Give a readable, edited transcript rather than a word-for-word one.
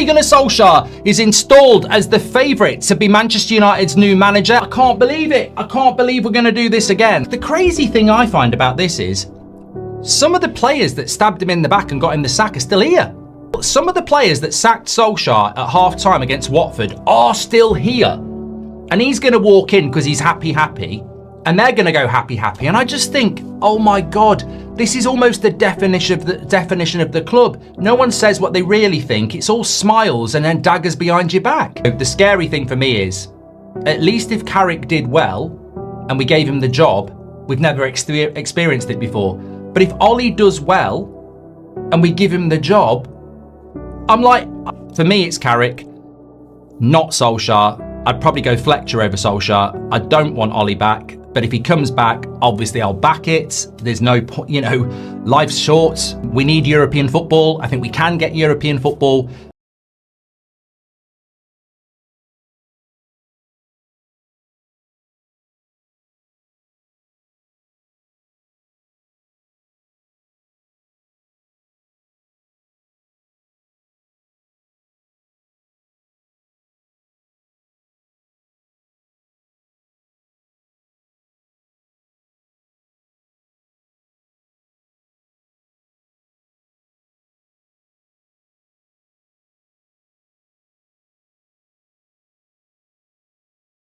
Ole Gunnar Solskjær is installed as the favourite to be Manchester United's new manager. I can't believe it. I can't believe we're going to do this again. The crazy thing I find about this is some of the players that stabbed him in the back and got him the sack are still here. Some of the players that sacked Solskjaer at half-time against Watford are still here. And he's going to walk in because he's happy, and they're going to go happy. And I just think, oh my God, this is almost the definition of the club. No one says what they really think. It's all smiles and then daggers behind your back. The scary thing for me is, at least if Carrick did well and we gave him the job, we've never experienced it before. But if Ole does well and we give him the job, I'm like, for me, it's Carrick, not Solskjaer. I'd probably go Fletcher over Solskjaer. I don't want Ole back, but if he comes back, obviously I'll back it. There's no point, life's short. We need European football. I think we can get European football.